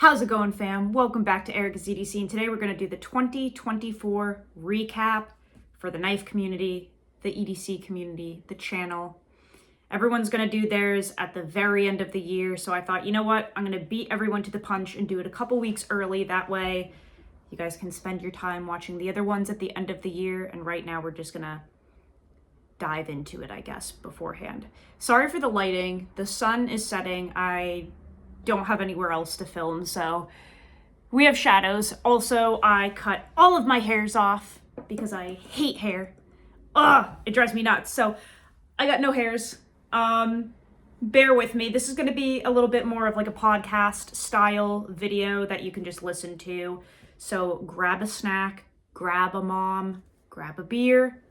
How's it going, fam? Welcome back to Erica's EDC, and today we're going to do the 2024 recap for the knife community, the EDC community, the channel. Everyone's going to do theirs at the very end of the year, so I thought, you know what? I'm going to beat everyone to the punch and do it a couple weeks early. That way, you guys can spend your time watching the other ones at the end of the year, and right now we're just going to dive into it, I guess, beforehand. Sorry for the lighting. The sun is setting. I don't have anywhere else to film, so we have shadows. Also, I cut all of my hairs off because I hate hair. Ugh, it drives me nuts. So I got no hairs. Bear with me. This is going to be a little bit more of like a podcast style video that you can just listen to. So grab a snack, grab a mom, grab a beer.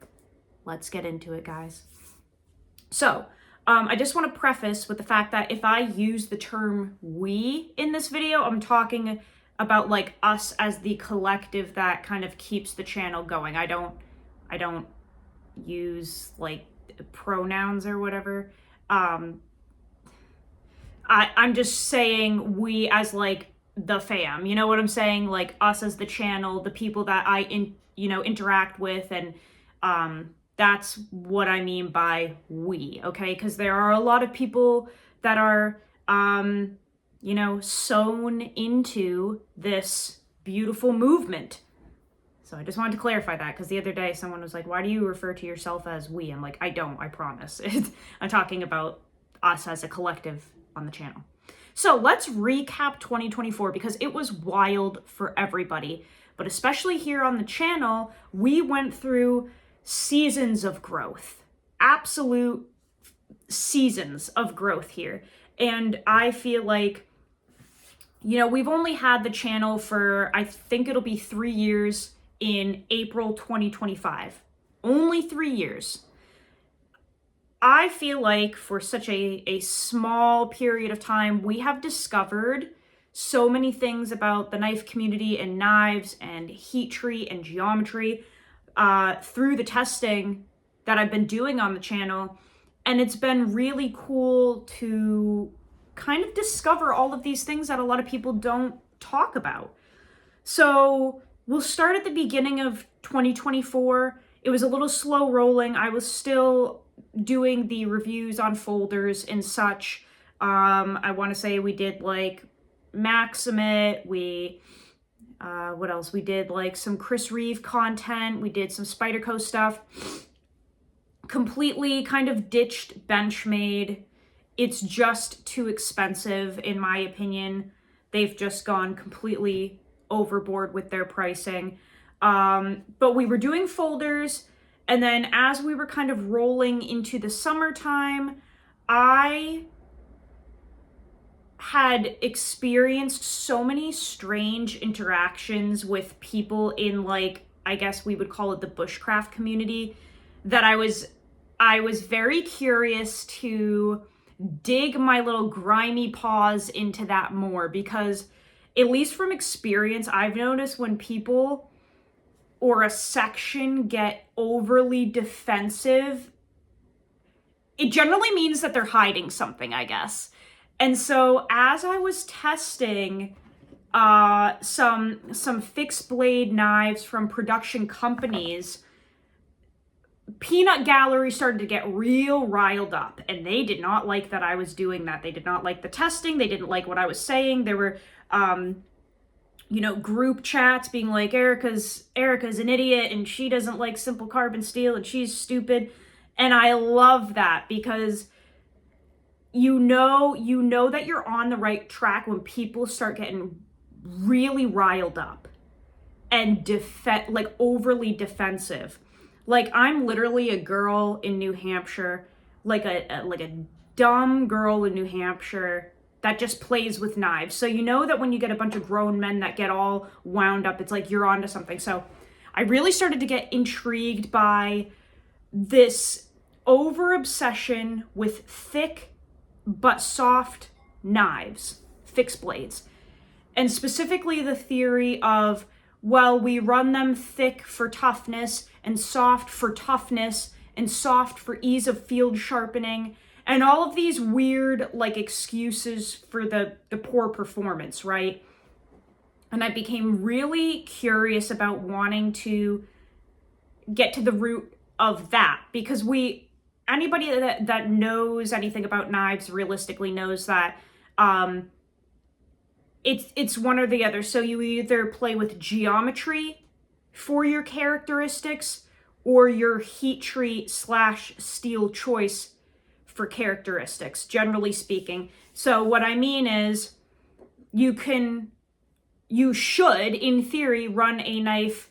Let's get into it, guys. So I just want to preface with the fact that if I use the term we in this video, I'm talking about like us as the collective that kind of keeps the channel going. I don't use like pronouns or whatever. I'm just saying we as like the fam, you know what I'm saying? Like us as the channel, the people that I interact with, and that's what I mean by we, okay? Because there are a lot of people that are, sewn into this beautiful movement. So I just wanted to clarify that, because the other day someone was like, why do you refer to yourself as we? I'm like, I don't, I promise. I'm talking about us as a collective on the channel. So let's recap 2024, because it was wild for everybody. But especially here on the channel, we went through seasons of growth, absolute seasons of growth here. And I feel like, we've only had the channel for, I think it'll be 3 years in April 2025. Only 3 years. I feel like for such a small period of time, we have discovered so many things about the knife community and knives and heat treat and geometry through the testing that I've been doing on the channel. And it's been really cool to kind of discover all of these things that a lot of people don't talk about. So we'll start at the beginning of 2024. It was a little slow rolling. I was still doing the reviews on folders and such. I want to say we did like Maximate, what else? We did like some Chris Reeve content. We did some Spyderco stuff. Completely kind of ditched Benchmade. It's just too expensive, in my opinion. They've just gone completely overboard with their pricing. But we were doing folders, and then as we were kind of rolling into the summertime, I had experienced so many strange interactions with people in, like, I guess we would call it the bushcraft community, that I was very curious to dig my little grimy paws into that more, because at least from experience, I've noticed when people or a section get overly defensive, it generally means that they're hiding something, I guess. And so as I was testing some fixed blade knives from production companies, Peanut Gallery started to get real riled up, and they did not like that I was doing that. They did not like the testing. They didn't like what I was saying. There were, group chats being like, Erica's an idiot, and she doesn't like simple carbon steel, and she's stupid. And I love that, because you know that you're on the right track when people start getting really riled up and overly defensive. Like, I'm literally a girl in New Hampshire, like a dumb girl in New Hampshire that just plays with knives. So you know that when you get a bunch of grown men that get all wound up, it's like you're onto something. So I really started to get intrigued by this over obsession with thick but soft knives, fixed blades. And specifically the theory of, well, we run them thick for toughness and soft for toughness and soft for ease of field sharpening, and all of these weird like excuses for the poor performance, right? And I became really curious about wanting to get to the root of that, because anybody that knows anything about knives realistically knows that it's one or the other. So you either play with geometry for your characteristics or your heat treat / steel choice for characteristics, generally speaking. So what I mean is you should, in theory, run a knife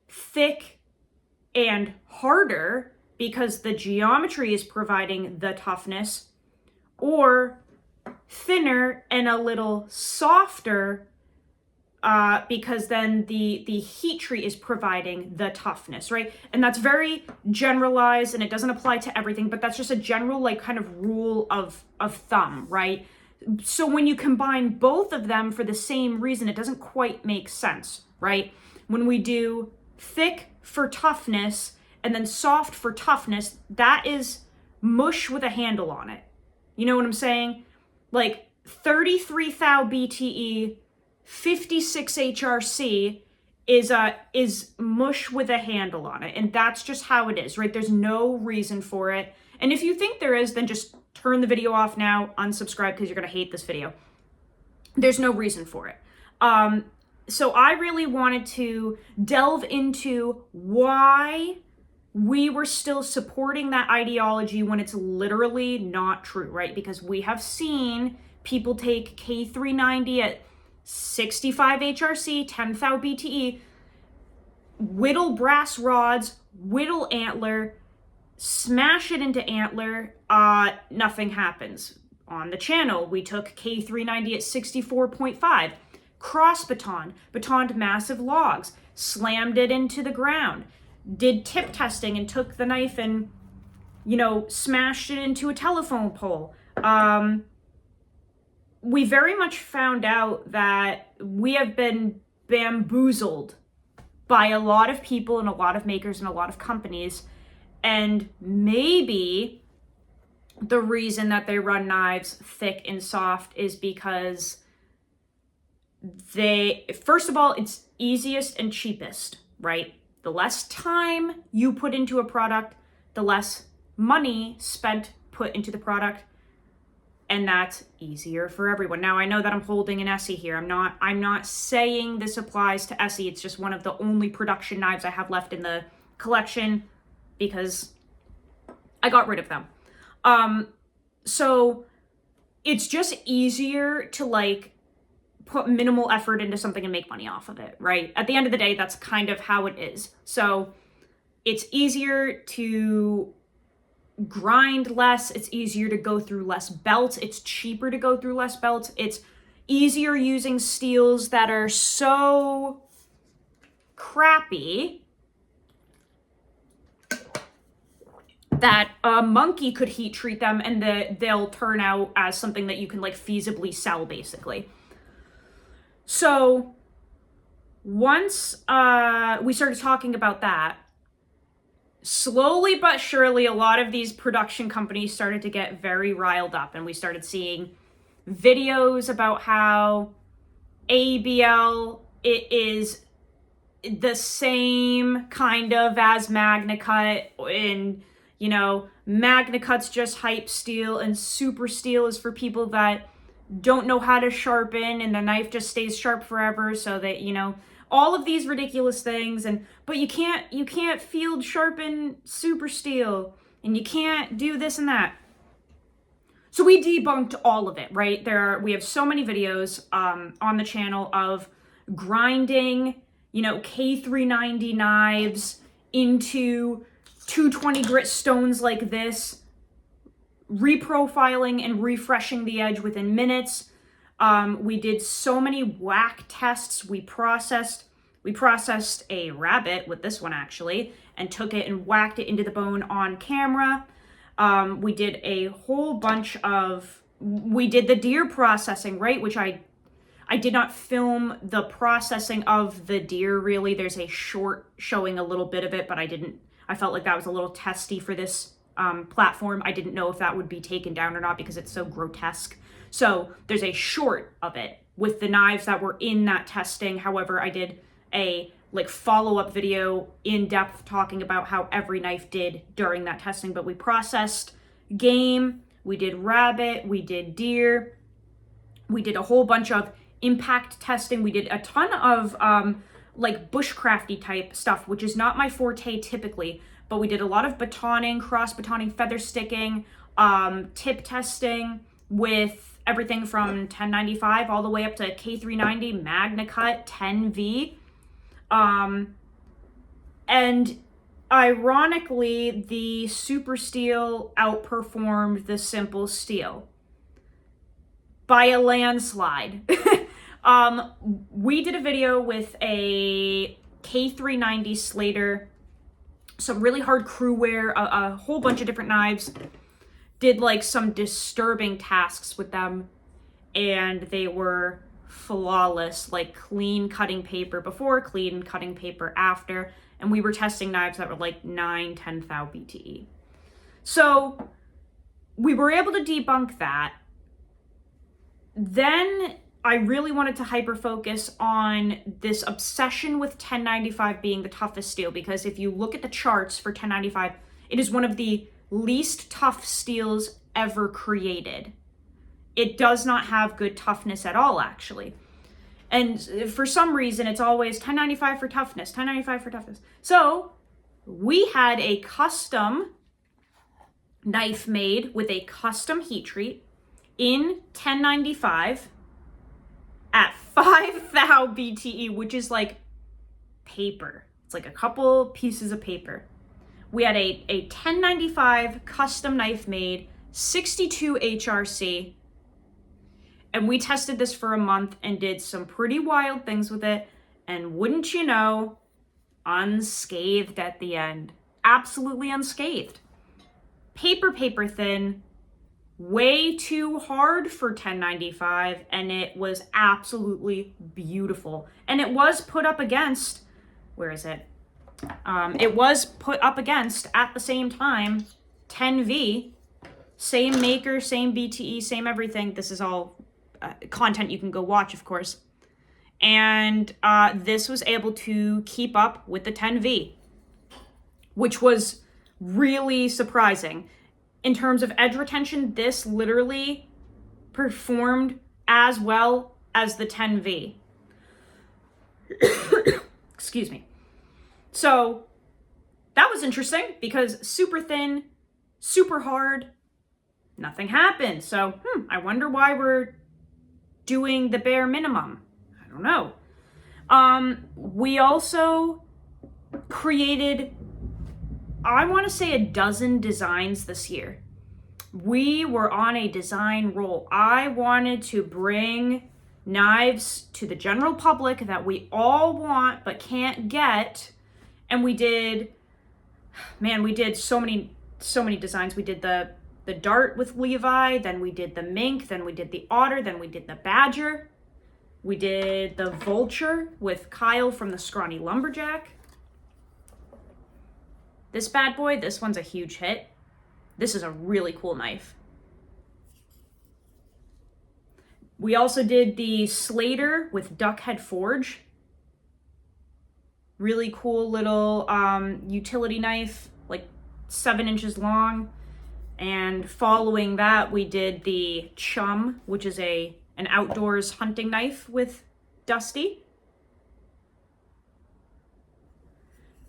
thick and harder because the geometry is providing the toughness, or thinner and a little softer because then the heat treat is providing the toughness, right? And that's very generalized and it doesn't apply to everything, but that's just a general like kind of rule of thumb, right? So when you combine both of them for the same reason, it doesn't quite make sense, right? When we do thick for toughness and then soft for toughness, that is mush with a handle on it. You know what I'm saying? Like 33 thou BTE, 56 HRC is mush with a handle on it. And that's just how it is, right? There's no reason for it. And if you think there is, then just turn the video off now, unsubscribe, because you're going to hate this video. There's no reason for it. So I really wanted to delve into why we were still supporting that ideology when it's literally not true, right? Because we have seen people take K390 at 65 HRC, 10 thou BTE, whittle brass rods, whittle antler, smash it into antler, nothing happens. On the channel, we took K390 at 64.5, cross batoned massive logs, slammed it into the ground, did tip testing and took the knife and, smashed it into a telephone pole. We very much found out that we have been bamboozled by a lot of people and a lot of makers and a lot of companies. And maybe the reason that they run knives thick and soft is because first of all, it's easiest and cheapest, right? The less time you put into a product, the less money put into the product, and that's easier for everyone. Now, I know that I'm holding an Essie here. I'm not saying this applies to Essie. It's just one of the only production knives I have left in the collection because I got rid of them. So it's just easier to put minimal effort into something and make money off of it, right? At the end of the day, that's kind of how it is. So it's easier to grind less. It's easier to go through less belts. It's cheaper to go through less belts. It's easier using steels that are so crappy that a monkey could heat treat them and they'll turn out as something that you can feasibly sell, basically. So once we started talking about that, slowly but surely a lot of these production companies started to get very riled up, and we started seeing videos about how ABL is the same kind of as MagnaCut, and MagnaCut's just hype steel and super steel is for people that don't know how to sharpen and the knife just stays sharp forever, so that all of these ridiculous things. But you can't field sharpen super steel, and you can't do this and that. So we debunked all of it, right? We have so many videos on the channel of grinding K390 knives into 220 grit stones like this, reprofiling and refreshing the edge within minutes. We did so many whack tests. We processed a rabbit with this one, actually, and took it and whacked it into the bone on camera. We did a whole bunch we did the deer processing, right? Which I did not film the processing of the deer, really. There's a short showing a little bit of it, but I felt like that was a little testy for this platform. I didn't know if that would be taken down or not because it's so grotesque. So there's a short of it with the knives that were in that testing. However, I did a like follow-up video in depth talking about how every knife did during that testing. But we processed game, we did rabbit, we did deer, we did a whole bunch of impact testing. We did a ton of like bushcrafty type stuff, which is not my forte typically, but we did a lot of batoning, cross batoning, feather sticking, tip testing with everything from 1095 all the way up to K390, Magna Cut, 10V. And ironically, the super steel outperformed the simple steel by a landslide. We did a video with a K390 Slater, some really hard crew wear, a whole bunch of different knives, did like some disturbing tasks with them, and they were flawless, like clean cutting paper before, clean cutting paper after, and we were testing knives that were like 9-10 thou BTE. So we were able to debunk that. Then I really wanted to hyper focus on this obsession with 1095 being the toughest steel, because if you look at the charts for 1095, it is one of the least tough steels ever created. It does not have good toughness at all, actually. And for some reason, it's always 1095 for toughness, 1095 for toughness. So we had a custom knife made with a custom heat treat in 1095 at 5 thou BTE, which is like paper. It's like a couple pieces of paper. We had a 1095 custom knife made, 62 HRC, and we tested this for a month and did some pretty wild things with it. And wouldn't you know, unscathed at the end. Absolutely unscathed. Paper thin, way too hard for 1095, and it was absolutely beautiful. And it was put up against, where is it? It was put up against, at the same time, 10V, same maker, same BTE, same everything. This is all content you can go watch, of course. And this was able to keep up with the 10V, which was really surprising. In terms of edge retention, this literally performed as well as the 10V. Excuse me. So that was interesting because super thin, super hard, nothing happened. So I wonder why we're doing the bare minimum. I don't know. We also created, I want to say, a dozen designs this year. We were on a design roll. I wanted to bring knives to the general public that we all want but can't get. And we did so many designs. We did the dart with Levi, then we did the mink, then we did the otter, then we did the badger. We did the vulture with Kyle from the Scrawny Lumberjack. This bad boy, this one's a huge hit. This is a really cool knife. We also did the Slater with Duckhead Forge. Really cool little utility knife, like 7 inches long. And following that, we did the Chum, which is an outdoors hunting knife with Dusty.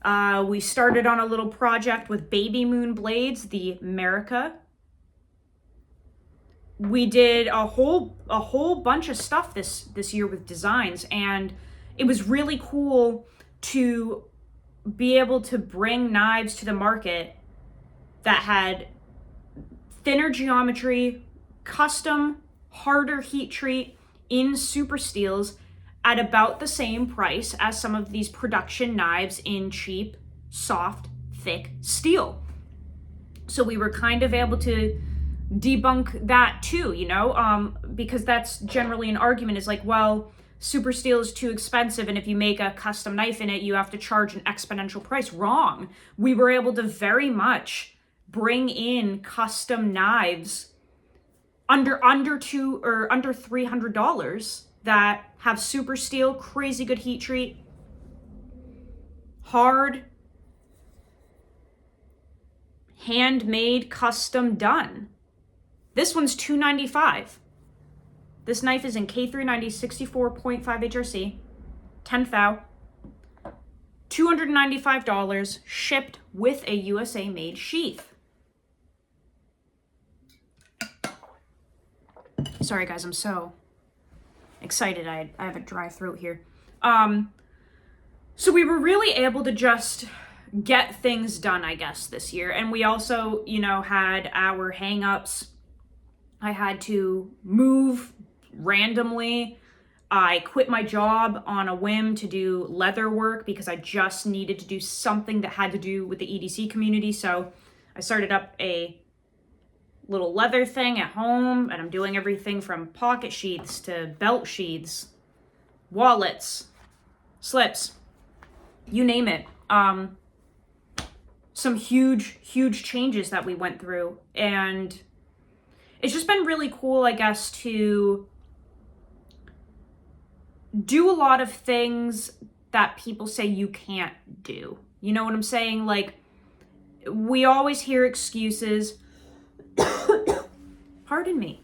We started on a little project with Baby Moon Blades, the America. We did a whole bunch of stuff this year with designs, and it was really cool to be able to bring knives to the market that had thinner geometry, custom, harder heat treat in super steels at about the same price as some of these production knives in cheap, soft, thick steel. So we were kind of able to debunk that too, because that's generally an argument is like, well, super steel is too expensive, and if you make a custom knife in it, you have to charge an exponential price. Wrong. We were able to very much bring in custom knives under $300 that have super steel, crazy good heat treat, hard, handmade, custom done. This one's $295. This knife is in K390 64.5 HRC, 10 thou, $295, shipped with a USA made sheath. Sorry guys, I'm so excited. I have a dry throat here. So we were really able to just get things done, I guess, this year. And we also, you know, had our hang-ups. I had to move randomly. I quit my job on a whim to do leather work because I just needed to do something that had to do with the EDC community. So I started up a little leather thing at home, and I'm doing everything from pocket sheaths to belt sheaths, wallets, slips, you name it. Some huge changes that we went through, and it's just been really cool, I guess, to do a lot of things that people say you can't do. You know what I'm saying? Like, we always hear excuses. Pardon me.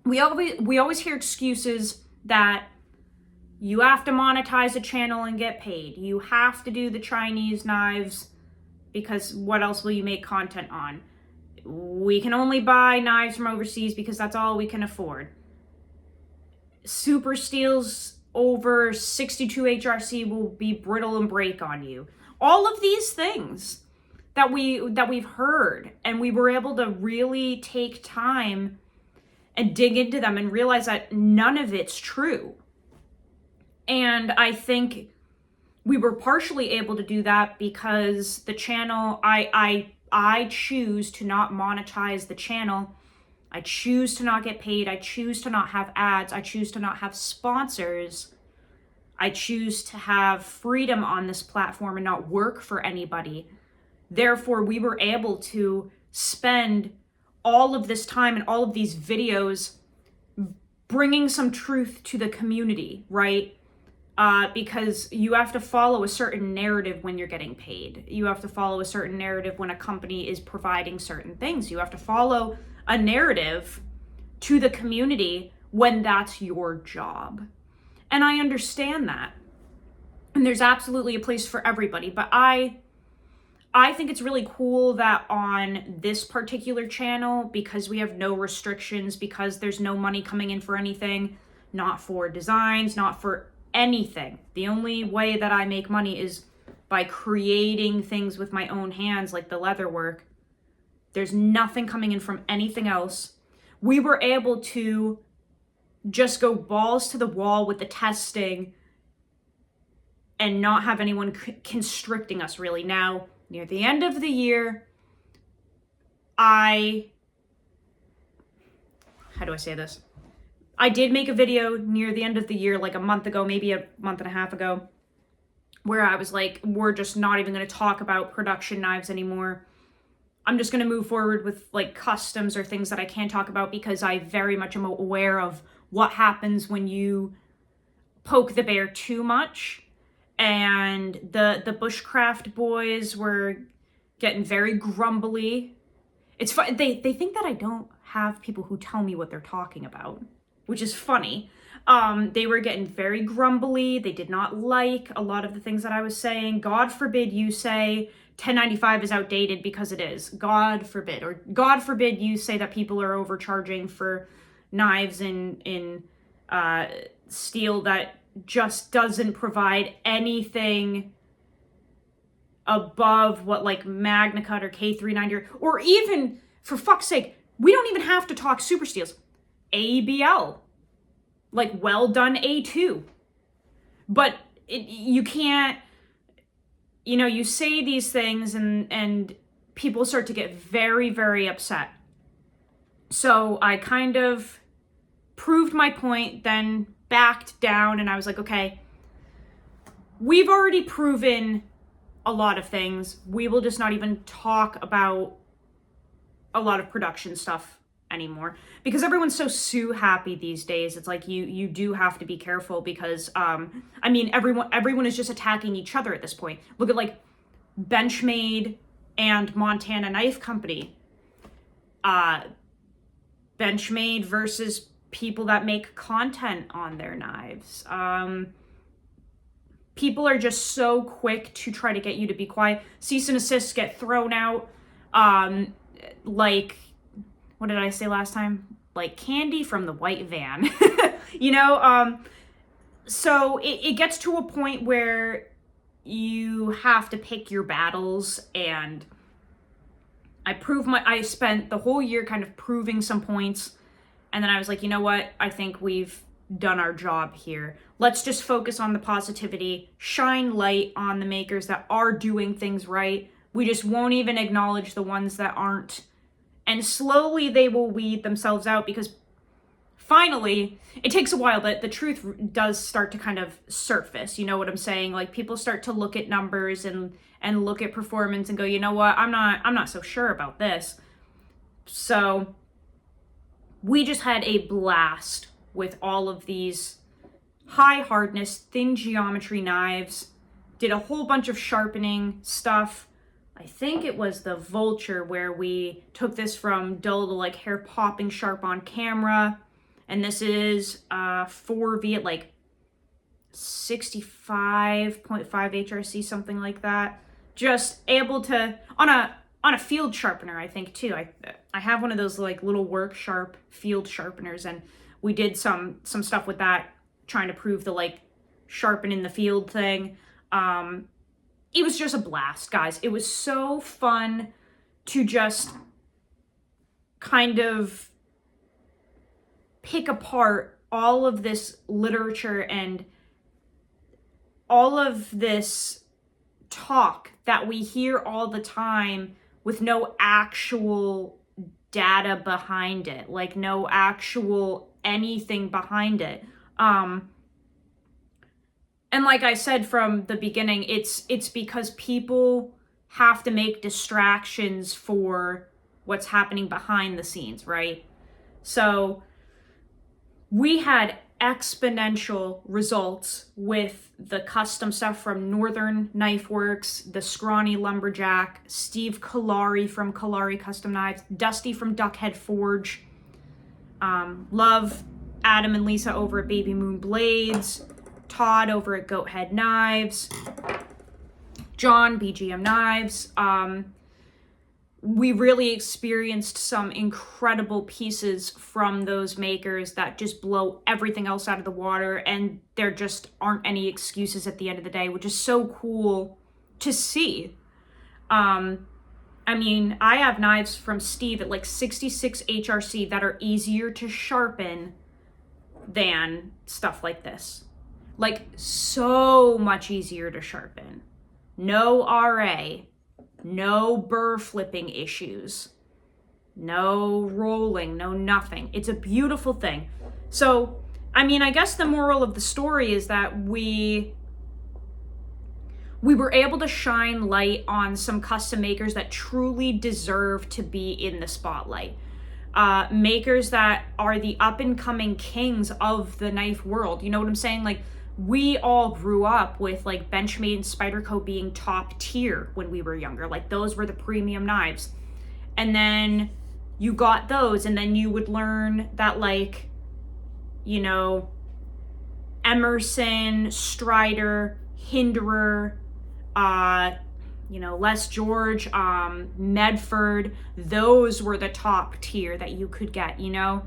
We always hear excuses that you have to monetize a channel and get paid. You have to do the Chinese knives because what else will you make content on? We can only buy knives from overseas because that's all we can afford. Super steels over 62 HRC will be brittle and break on you. All of these things that we've heard, and we were able to really take time and dig into them and realize that none of it's true. And I think we were partially able to do that because the channel, I choose to not monetize the channel. I choose to not get paid. I choose to not have ads. I choose to not have sponsors. I choose to have freedom on this platform and not work for anybody. Therefore, we were able to spend all of this time and all of these videos bringing some truth to the community, right? Because you have to follow a certain narrative when you're getting paid. You have to follow a certain narrative when a company is providing certain things. You have to follow a narrative to the community when that's your job. And I understand that. And there's absolutely a place for everybody. But I think it's really cool that on this particular channel, because we have no restrictions, because there's no money coming in for anything, not for designs, not for anything. The only way that I make money is by creating things with my own hands, like the leather work. There's nothing coming in from anything else. We were able to just go balls to the wall with the testing and not have anyone constricting us, really. Now, near the end of the year, how do I say this? I did make a video near the end of the year, like a month ago, maybe a month and a half ago, where I was like, we're just not even going to talk about production knives anymore. I'm just going to move forward with like customs or things that I can't talk about because I very much am aware of what happens when you poke the bear too much. And the bushcraft boys were getting very grumbly. It's fun. They think that I don't have people who tell me what they're talking about, which is funny. They were getting very grumbly. They did not like a lot of the things that I was saying. God forbid you say 1095 is outdated, because it is. God forbid. Or God forbid you say that people are overcharging for knives in steel that just doesn't provide anything above what like Magna Cut or K390 or even, for fuck's sake, we don't even have to talk super steels. ABL, like well done A2. But you can't, you know, you say these things and people start to get very, very upset. So I kind of proved my point, then backed down, and I was like, okay, we've already proven a lot of things. We will just not even talk about a lot of production stuff anymore, because everyone's so sue happy these days. It's like you do have to be careful, because I mean, everyone is just attacking each other at this point. Look at like Benchmade and Montana Knife Company. Benchmade versus people that make content on their knives. People are just so quick to try to get you to be quiet. Cease and desist get thrown out. Like, what did I say last time? Like candy from the white van. You know, so it gets to a point where you have to pick your battles, and I spent the whole year kind of proving some points, and then I was like, you know what? I think we've done our job here. Let's just focus on the positivity, shine light on the makers that are doing things right. We just won't even acknowledge the ones that aren't. And slowly they will weed themselves out, because finally, it takes a while, but the truth does start to kind of surface. You know what I'm saying? Like, people start to look at numbers and look at performance and go, you know what? I'm not so sure about this. So we just had a blast with all of these high hardness, thin geometry knives. Did a whole bunch of sharpening stuff. I think it was the Vulture where we took this from dull to like hair popping sharp on camera. And this is 4V at like 65.5 HRC, something like that. Just able to, on a field sharpener, I think too. I have one of those like little work sharp field sharpeners, and we did some stuff with that, trying to prove the like sharpen in the field thing. It was just a blast, guys. It was so fun to just kind of pick apart all of this literature and all of this talk that we hear all the time with no actual data behind it, like no actual anything behind it. And like I said from the beginning, it's because people have to make distractions for what's happening behind the scenes, right? So we had exponential results with the custom stuff from Northern Knife Works, the Scrawny Lumberjack, Steve Kalari from Kalari Custom Knives, Dusty from Duckhead Forge, love Adam and Lisa over at Baby Moon Blades, Todd over at Goathead Knives, John, BGM Knives. We really experienced some incredible pieces from those makers that just blow everything else out of the water, and there just aren't any excuses at the end of the day, which is so cool to see. I mean, I have knives from Steve at like 66 HRC that are easier to sharpen than stuff like this. Like, so much easier to sharpen. No RA. No burr flipping issues, no rolling, no nothing. It's a beautiful thing. So, I mean, I guess the moral of the story is that we were able to shine light on some custom makers that truly deserve to be in the spotlight. Makers that are the up and coming kings of the knife world. You know what I'm saying? Like, we all grew up with like Benchmade and Spyderco being top tier when we were younger. Like, those were the premium knives. And then you got those, and then you would learn that, like, you know, Emerson, Strider, Hinderer, you know, Les George, Medford, those were the top tier that you could get, you know?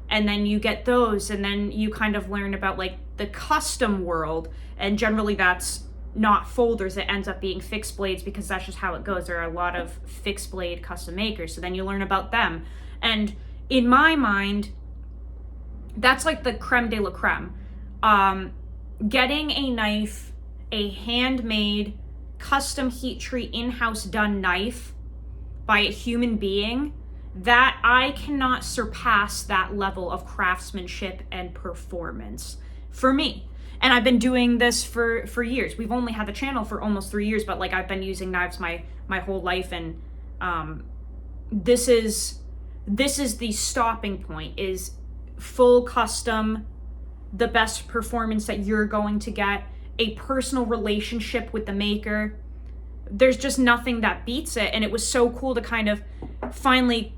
And then you get those, and then you kind of learn about like the custom world, and generally that's not folders, it ends up being fixed blades, because that's just how it goes. There are a lot of fixed blade custom makers, so then you learn about them. And in my mind, that's like the creme de la creme. Getting a knife, a handmade, custom heat treat, in-house done knife by a human being, that I cannot surpass that level of craftsmanship and performance for me. And I've been doing this for years. We've only had the channel for almost 3 years, but like, I've been using knives my whole life, and this is this is the stopping point, is full custom, the best performance that you're going to get, a personal relationship with the maker. There's just nothing that beats it. And it was so cool to kind of finally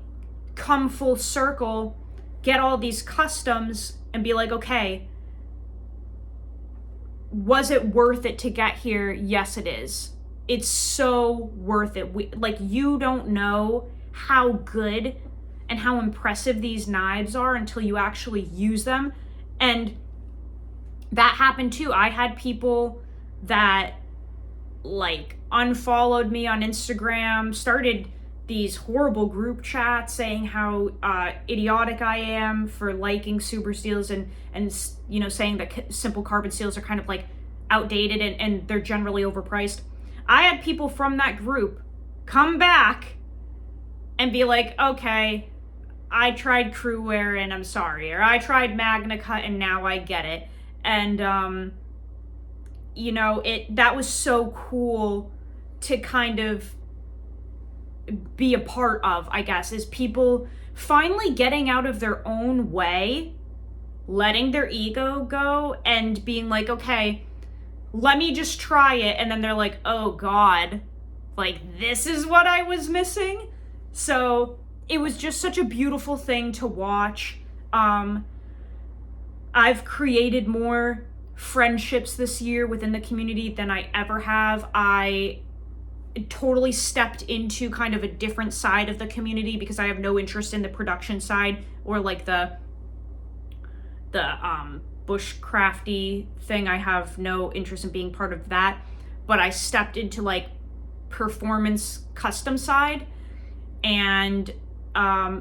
come full circle, get all these customs, and be like, okay, was it worth it to get here? Yes, it is. It's so worth it. You don't know how good and how impressive these knives are until you actually use them. And that happened too. I had people that unfollowed me on Instagram, started these horrible group chats saying how idiotic I am for liking super steels and saying that simple carbon steels are kind of outdated and they're generally overpriced. I had people from that group come back and be like, okay, I tried Crewware and I'm sorry, or I tried Magna Cut and now I get it. And that was so cool to kind of be a part of, I guess, is people finally getting out of their own way, letting their ego go and being like, okay, let me just try it. And then they're like, oh God, this is what I was missing. So it was just such a beautiful thing to watch. I've created more friendships this year within the community than I ever have. I totally stepped into kind of a different side of the community because I have no interest in the production side or the bushcrafty thing. I have no interest in being part of that, but I stepped into performance custom side, and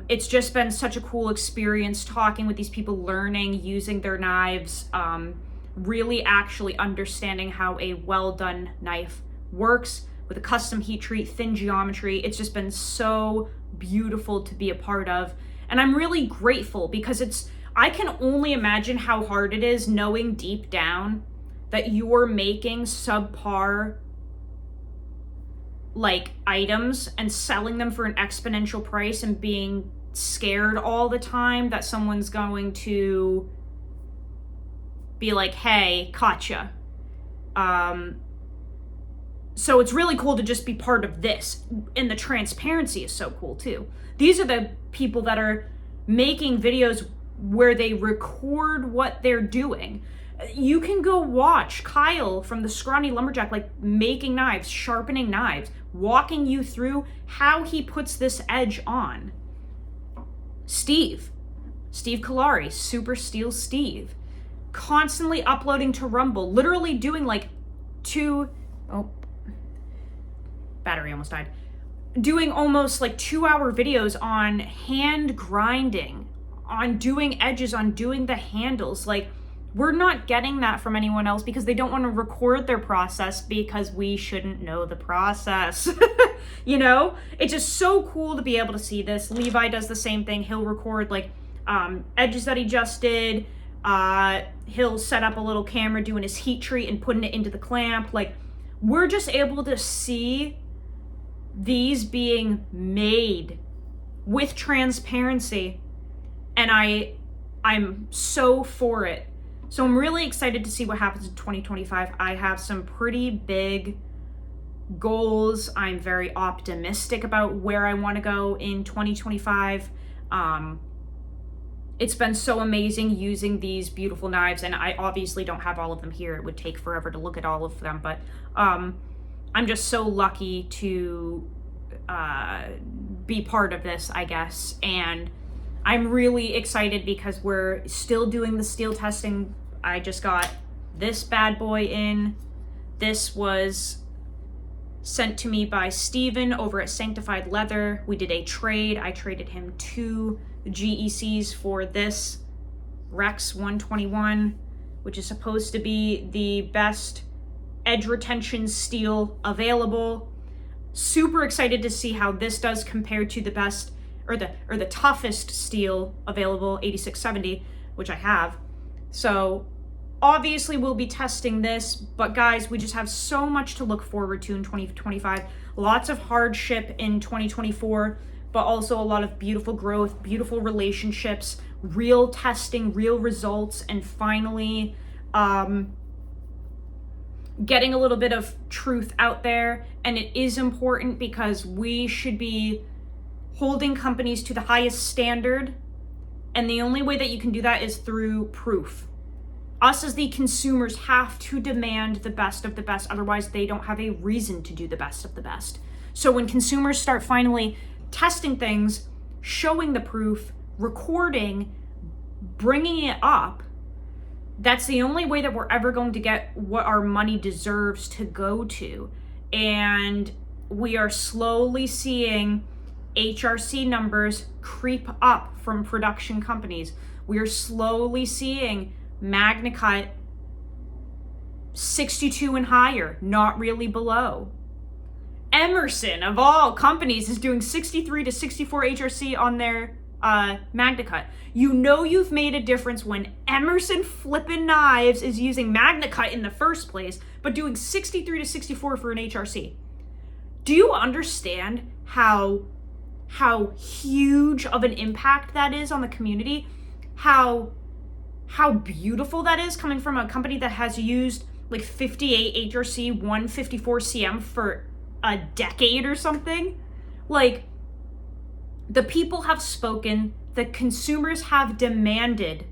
it's just been such a cool experience talking with these people, learning, using their knives, really actually understanding how a well done knife works with a custom heat treat, thin geometry. It's just been so beautiful to be a part of. And I'm really grateful because I can only imagine how hard it is knowing deep down that you're making subpar items and selling them for an exponential price and being scared all the time that someone's going to be like, hey, caught ya. So it's really cool to just be part of this. And the transparency is so cool too. These are the people that are making videos where they record what they're doing. You can go watch Kyle from the Scrawny Lumberjack, making knives, sharpening knives, walking you through how he puts this edge on. Steve Kalari, Super Steel Steve, constantly uploading to Rumble, literally doing battery almost died. Doing almost 2-hour videos on hand grinding, on doing edges, on doing the handles. We're not getting that from anyone else because they don't want to record their process because we shouldn't know the process. It's just so cool to be able to see this. Levi does the same thing. He'll record edges that he just did. He'll set up a little camera doing his heat treat and putting it into the clamp. We're just able to see these being made with transparency, and I'm so for it. So I'm really excited to see what happens in 2025. I have some pretty big goals. I'm very optimistic about where I want to go in 2025. It's been so amazing using these beautiful knives, and I obviously don't have all of them here. It would take forever to look at all of them, but I'm just so lucky to be part of this, I guess. And I'm really excited because we're still doing the steel testing. I just got this bad boy in. This was sent to me by Steven over at Sanctified Leather. We did a trade. I traded him 2 GECs for this Rex 121, which is supposed to be the best edge retention steel available. Super excited to see how this does compared to the best or the toughest steel available, 8670, which I have. So obviously we'll be testing this, but guys, we just have so much to look forward to in 2025. Lots of hardship in 2024, but also a lot of beautiful growth, beautiful relationships, real testing, real results, and finally getting a little bit of truth out there. And it is important because we should be holding companies to the highest standard. And the only way that you can do that is through proof. Us as the consumers have to demand the best of the best. Otherwise, they don't have a reason to do the best of the best. So when consumers start finally testing things, showing the proof, recording, bringing it up, that's the only way that we're ever going to get what our money deserves to go to. And we are slowly seeing HRC numbers creep up from production companies. We are slowly seeing MagnaCut 62 and higher, not really below. Emerson, of all companies, is doing 63 to 64 HRC on their MagnaCut. You know you've made a difference when Emerson flippin' Knives is using MagnaCut in the first place, but doing 63 to 64 for an HRC. Do you understand how huge of an impact that is on the community? How beautiful that is coming from a company that has used like 58 HRC, 154 CM for a decade or something? Like, the people have spoken, the consumers have demanded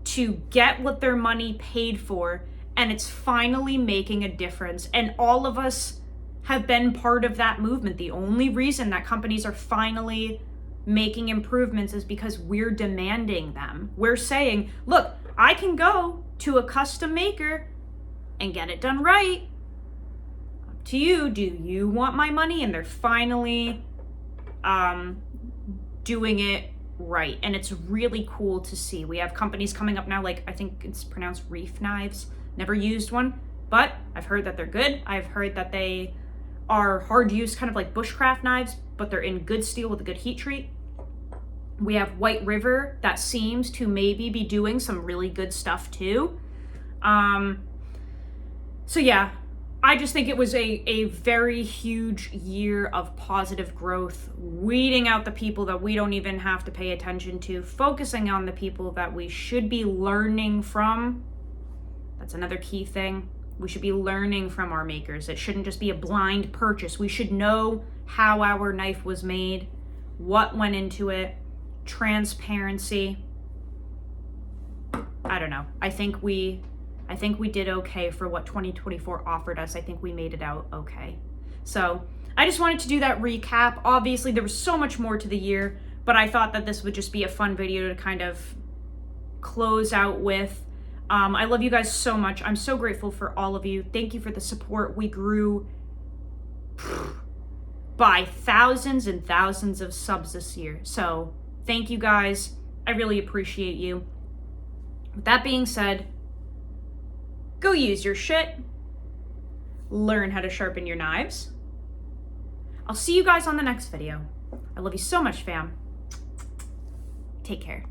to get what their money paid for, and it's finally making a difference. And all of us have been part of that movement. The only reason that companies are finally making improvements is because we're demanding them. We're saying, look, I can go to a custom maker and get it done right. Up to you. Do you want my money? And they're finally doing it right. And it's really cool to see. We have companies coming up now, like I think it's pronounced Reef Knives. Never used one, but I've heard that they're good. I've heard that they are hard use, kind of like bushcraft knives, but they're in good steel with a good heat treat. We have White River that seems to maybe be doing some really good stuff too. So yeah, I just think it was a very huge year of positive growth, weeding out the people that we don't even have to pay attention to, focusing on the people that we should be learning from. That's another key thing. We should be learning from our makers. It shouldn't just be a blind purchase. We should know how our knife was made, what went into it, transparency. I don't know. I think we did okay for what 2024 offered us. I think we made it out okay. So I just wanted to do that recap. Obviously, there was so much more to the year, but I thought that this would just be a fun video to kind of close out with. I love you guys so much. I'm so grateful for all of you. Thank you for the support. We grew by thousands and thousands of subs this year. So thank you guys. I really appreciate you. With that being said, go use your shit. Learn how to sharpen your knives. I'll see you guys on the next video. I love you so much, fam. Take care.